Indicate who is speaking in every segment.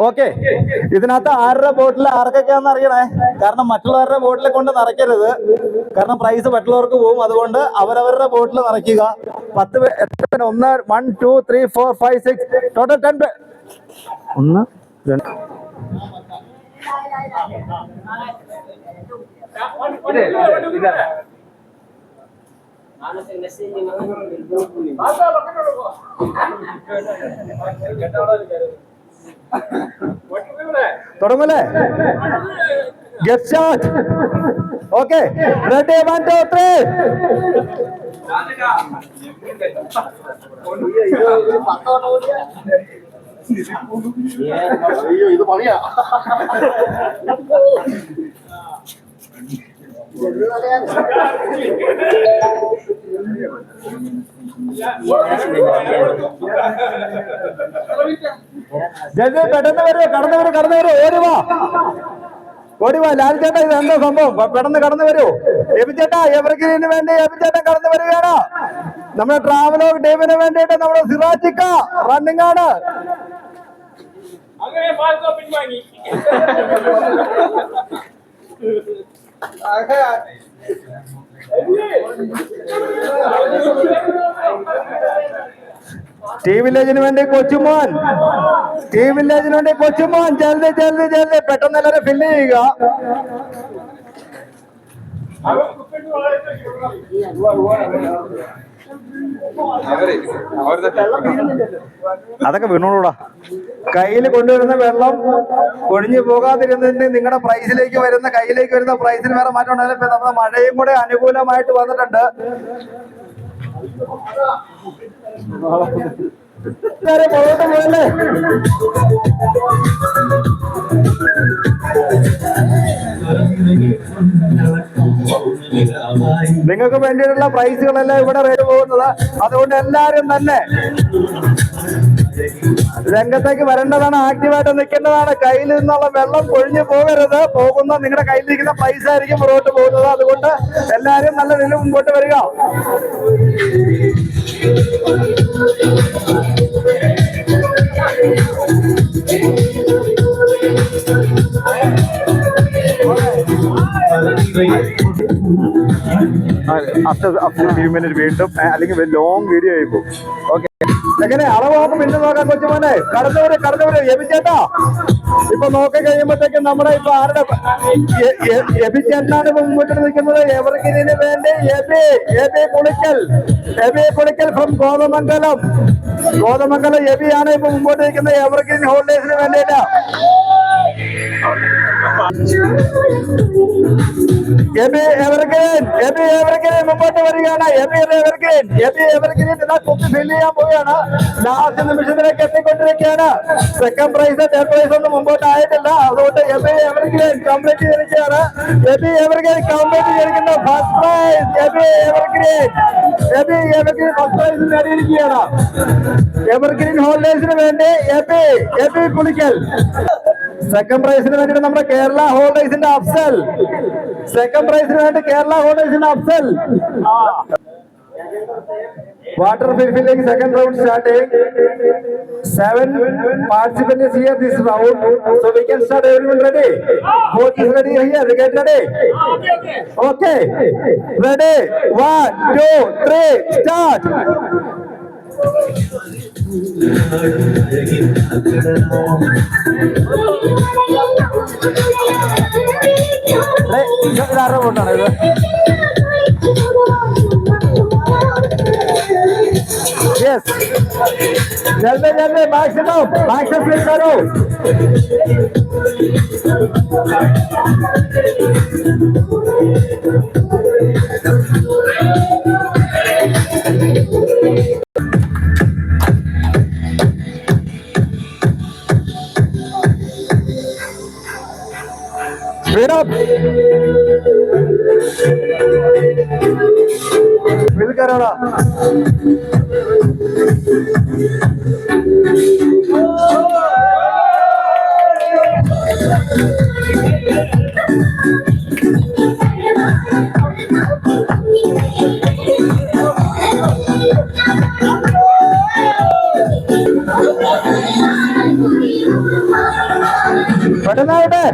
Speaker 1: Okay, ഇതിനകത്ത് ആരുടെ ബോട്ടിൽ ആർക്കൊക്കെയാണെന്ന് അറിയണേ. കാരണം മറ്റുള്ളവരുടെ ബോട്ടിലെ കൊണ്ട് നിറയ്ക്കരുത്, കാരണം പ്രൈസ് മറ്റുള്ളവർക്ക് പോകും. അതുകൊണ്ട് അവരവരുടെ ബോട്ടിൽ നിറയ്ക്കുക. 10 എത്ര? 1 1 2 3 4 5 6 ടോട്ടൽ 10. 1 2 തുടങ്ങല്ലേ? Get start. Okay, ready? 1 2 3.
Speaker 2: അയ്യോ, ഇത് പണിയാ.
Speaker 1: ജൽദി പെട്ടെന്ന് വരൂ, കടന്നു വരൂ, ഓടിവാ ലാൽ ചേട്ടാ. ഇത് എന്താ സംഭവം? പെട്ടെന്ന് കടന്നു വരൂ. എബി ചേട്ടാ, എവർഗ്രീന് വേണ്ടി എബി ചേട്ടൻ കടന്നു വരികയാണ്. നമ്മുടെ ട്രാവലോഗ് ടീമിന് വേണ്ടിയിട്ട് നമ്മുടെ സിറാജിക്ക റണ്ണിംഗ് ആണ്. ടീം വില്ലേജിന് വേണ്ടി കൊച്ചുമോൻ, ജൽദി പെട്ടെന്ന് എല്ലാവരും ഫില്ല് ചെയ്യുക. അതൊക്കെ വീണോളൂടാ. കയ്യിൽ കൊണ്ടുവരുന്ന വെള്ളം ഒഴിഞ്ഞു പോകാതിരുന്നതിന് നിങ്ങളുടെ പ്രൈസിലേക്ക് വരുന്ന പ്രൈസിന് വേറെ മാറ്റം ഉണ്ടായാലും നമ്മുടെ മഴയും കൂടെ അനുകൂലമായിട്ട് വന്നിട്ടുണ്ട്. പോകല്ലേ? നിങ്ങൾക്ക് വേണ്ടിയിട്ടുള്ള പ്രൈസുകളെല്ലാം ഇവിടെ റേറ്റ് പോകുന്നത്. അതുകൊണ്ട് എല്ലാരും തന്നെ രംഗത്തേക്ക് വരേണ്ടതാണ്, ആക്റ്റീവായിട്ട് നിൽക്കേണ്ടതാണ്. കയ്യിൽ നിന്നുള്ള വെള്ളം കൊഴിഞ്ഞു പോകരുത്. പോകുന്ന നിങ്ങളുടെ കയ്യിലിരിക്കുന്ന പൈസ ആയിരിക്കും മുന്നോട്ട് പോകുന്നത്. അതുകൊണ്ട് എല്ലാരും നല്ല നില മുമ്പോട്ട് വരിക. after few minutes വീണ്ടും അല്ലെങ്കിൽ ലോങ് വീഡിയോ ആയി പോകും. ഓക്കെ, എങ്ങനെ അളവാകും പിന്നെ നോക്കാം. കൊച്ചുമോനെ കടന്നവര് എബി ചേട്ടാ. ഇപ്പൊ നോക്കി കഴിയുമ്പോഴത്തേക്കും നമ്മുടെ ഇപ്പൊ ആരുടെ എബി ചേട്ടനാണ് ഇപ്പൊ മുമ്പോട്ട് നിൽക്കുന്നത്. എവർഗ്രീന് വേണ്ടി എബി പുളിക്കൽ ഫ്രം കോതമംഗലം എബിയാണ് ഇപ്പൊ മുമ്പോട്ട് നിൽക്കുന്നത് എവർഗ്രീൻ ഹോൾഡേഴ്സിന് വേണ്ടിയിട്ട്. എബി എവർഗ്രീൻ മുമ്പോട്ട് വരികയാണ്. എബി എവർഗ്രീൻ കുപ്പി ഫില്ല് ചെയ്യാൻ പോവുകയാണ്. ലാസ്റ്റ് നിമിഷത്തിലേക്ക് എത്തിക്കൊണ്ടിരിക്കുകയാണ്. സെക്കൻഡ് പ്രൈസ്, തേർഡ് പ്രൈസ് ഒന്നും മുമ്പോട്ട് ആയിട്ടില്ല. അതുകൊണ്ട് എബി എവർഗ്രീൻ കംപ്ലീറ്റ് ചെയ്തിരിക്കുകയാണ്. First prize Eby Evergreen first prize നേടിയിരിക്കുകയാണ്. എവർഗ്രീൻ ഹോൾഡേഴ്സിന് വേണ്ടി എബി പുളിക്കൽ. സെക്കൻഡ് പ്രൈസിന് വേണ്ടിയിട്ട് നമ്മുടെ Kerala ഹോൾഡേഴ്സിന്റെ Afsal. Water filling second round starting. 7 participants here this round, so we can start. Everyone ready? Boat is ready here. Get ready. Okay. Ready? 1 2 3 start. ഇതാരുടെ ബോട്ടാണ് ഇത്? Yes. जल्दी maximum flip करो. Speed up. Fill करो ना. പെട്ടെന്നാവട്ടെ.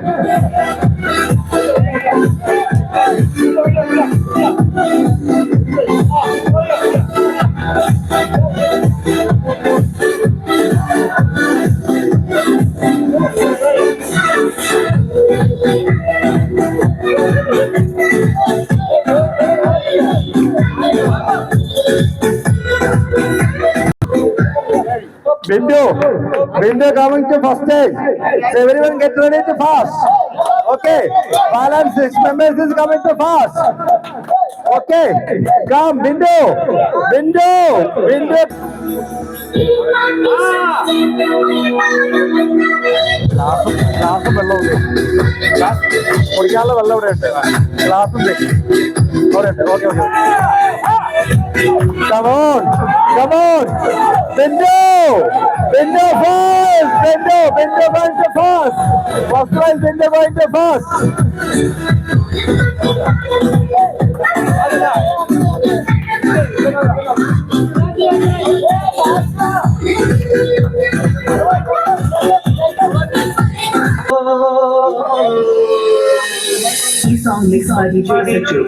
Speaker 1: Bindu coming to first stage. So everyone get ready to fast. Okay. Balance 6 members is coming to fast. Okay. Come, Bindu. Glass വെള്ളം കുടിക്കാനുള്ള വെള്ളം ഇവിടെ ഉണ്ട്. ഗ്ലാസും അവിടെ ഉണ്ട്. Okay. Come on. Bindu first. Bindu going to first. First prize Bindu going to first.
Speaker 2: Song mixed by DJ Saju.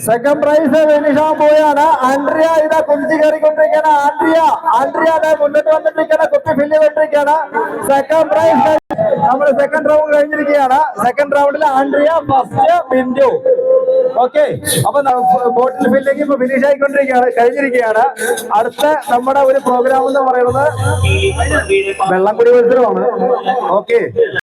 Speaker 1: Second prize വിനിഷാൻ പോയാണ്. ആൻഡ്രിയ ഇതാ കുഞ്ചി കയറിക്കൊണ്ടിരിക്കുകയാണ്. ആൻഡ്രിയ മുന്നോട്ട് വന്നിട്ടിരിക്കുകയാണ്. കുപ്പി ഫില്ല് ചെയ്തിട്ടിരിക്കുകയാണ്. സെക്കൻഡ് പ്രൈസ് നമ്മുടെ സെക്കൻഡ് റൗണ്ട് കഴിഞ്ഞിരിക്കുകയാണ്. സെക്കൻഡ് റൗണ്ടിൽ ആൻഡ്രിയ, ഫസ്റ്റ് ബിന്ദു. ഓക്കെ, അപ്പൊ ബോട്ടിൽ ഫില്ലിംഗ് ഇപ്പൊ ഫിനിഷ് ആയിക്കൊണ്ടിരിക്കുകയാണ്, കഴിഞ്ഞിരിക്കുകയാണ്. അടുത്ത നമ്മുടെ ഒരു പ്രോഗ്രാം എന്ന് പറയുന്നത് വെള്ളം കുടി മത്സരമാണ്. ഓക്കെ.